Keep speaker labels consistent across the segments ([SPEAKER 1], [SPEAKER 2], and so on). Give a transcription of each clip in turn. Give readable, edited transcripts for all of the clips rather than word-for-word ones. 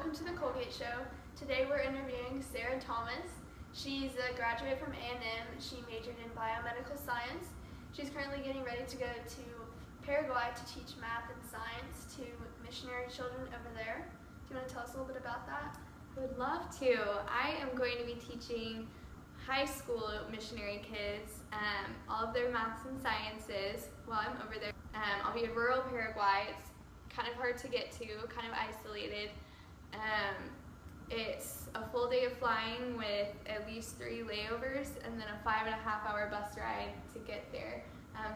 [SPEAKER 1] welcome to the Colgate Show. Today we're interviewing Sarah Thomas. She's a graduate from A&M. She majored in biomedical science. She's currently getting ready to go to Paraguay to teach math and science to missionary children over there. Do you want to tell us a little bit about that?
[SPEAKER 2] I would love to. I am going to be teaching high school missionary kids all of their maths and sciences while I'm over there. I'll be in rural Paraguay. It's kind of hard to get to, kind of isolated. It's a full day of flying with at least 3 layovers and then a 5.5-hour bus ride to get there.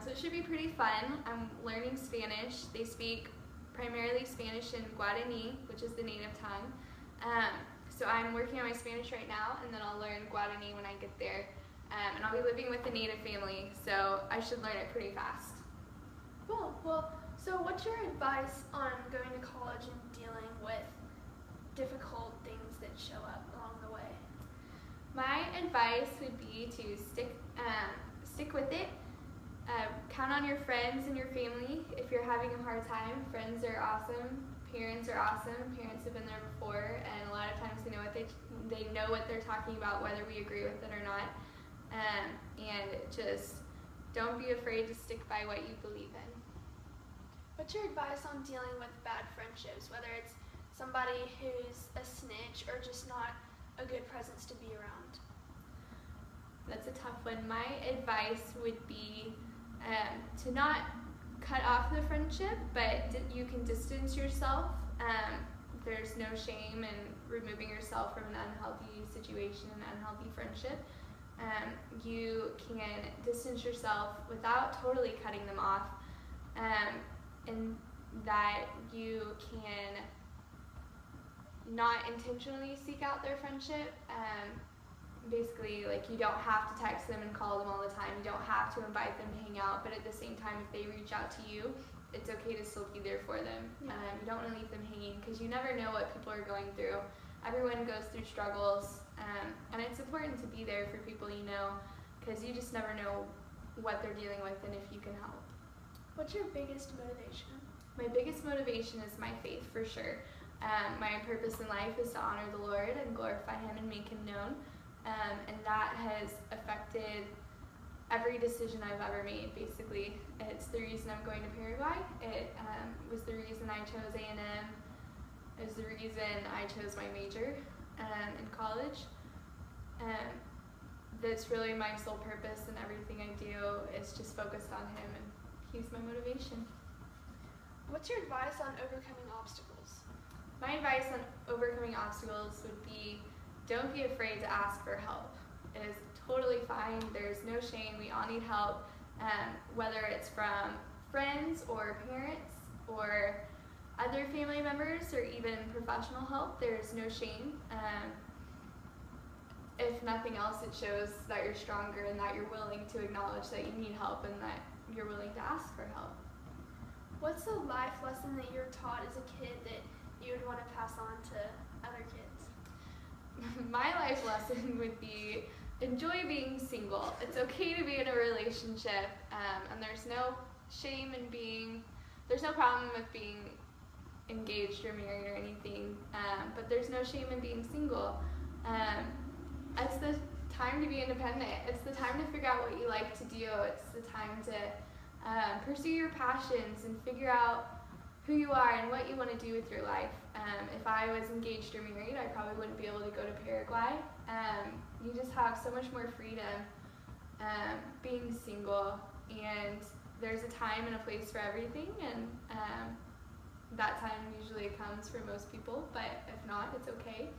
[SPEAKER 2] So it should be pretty fun. I'm learning Spanish. They speak primarily Spanish and Guarani, which is the native tongue. So I'm working on my Spanish right now, and then I'll learn Guarani when I get there. And I'll be living with a native family, so I should learn it pretty fast.
[SPEAKER 1] Cool. Well, so what's your advice on going to college and dealing with difficult things that show up along the way?
[SPEAKER 2] My advice would be to stick with it. Count on your friends and your family if you're having a hard time. Friends are awesome. Parents are awesome. Parents have been there before, and a lot of times they know what they're talking about, whether we agree with it or not. And just don't be afraid to stick by what you believe in.
[SPEAKER 1] What's your advice on dealing with bad friendships, whether it's somebody who's a snitch or just not a good presence to be around?
[SPEAKER 2] That's a tough one. My advice would be to not cut off the friendship, but you can distance yourself. There's no shame in removing yourself from an unhealthy situation, an unhealthy friendship. You can distance yourself without totally cutting them off, and that you can not intentionally seek out their friendship. Basically, like, you don't have to text them and call them all the time. You don't have to invite them to hang out, but at the same time, if they reach out to you, it's okay to still be there for them.
[SPEAKER 1] Yeah.
[SPEAKER 2] You don't want to leave them hanging, because you never know what people are going through. Everyone goes through struggles, and it's important to be there for people you know, because you just never know what they're dealing with and if you can help.
[SPEAKER 1] What's your biggest motivation?
[SPEAKER 2] My biggest motivation is my faith, for sure. My purpose in life is to honor the Lord and glorify Him and make Him known. And that has affected every decision I've ever made, basically. It's the reason I'm going to Paraguay. It was the reason I chose A&M. It was the reason I chose my major in college. That's really my sole purpose, and everything I do is just focused on Him, and He's my motivation.
[SPEAKER 1] What's your advice on overcoming obstacles?
[SPEAKER 2] My advice on overcoming obstacles would be, don't be afraid to ask for help. It is totally fine. There's no shame. We all need help, whether it's from friends or parents or other family members or even professional help. There's no shame. If nothing else, it shows that you're stronger and that you're willing to acknowledge that you need help and that you're willing to ask for help.
[SPEAKER 1] What's the life lesson that you were taught as a kid that you would want to pass on to other kids?
[SPEAKER 2] My life lesson would be, enjoy being single. It's okay to be in a relationship, and there's no shame in there's no problem with being engaged or married or anything, but there's no shame in being single. It's the time to be independent. It's the time to figure out what you like to do. It's the time to pursue your passions and figure out who you are and what you want to do with your life. If I was engaged or married, I probably wouldn't be able to go to Paraguay. You just have so much more freedom being single, and there's a time and a place for everything, and that time usually comes for most people, but if not, it's okay.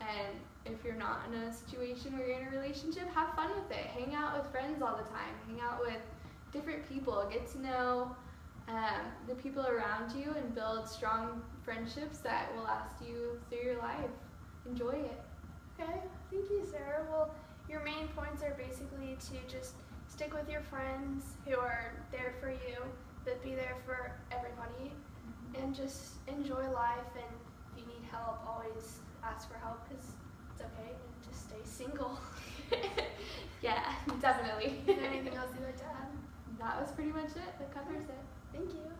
[SPEAKER 2] And if you're not in a situation where you're in a relationship, have fun with it. Hang out with friends all the time. Hang out with different people. Get to know the people around you and build strong friendships that will last you through your life. Enjoy it.
[SPEAKER 1] Okay, thank you, Sarah. Well, your main points are basically to just stick with your friends who are there for you, but be there for everybody, and just enjoy life. And if you need help, always ask for help, because it's okay, and just stay single.
[SPEAKER 2] Yeah, definitely.
[SPEAKER 1] Is there anything else you'd like to add?
[SPEAKER 2] That was pretty much it. That covers it.
[SPEAKER 1] Thank you.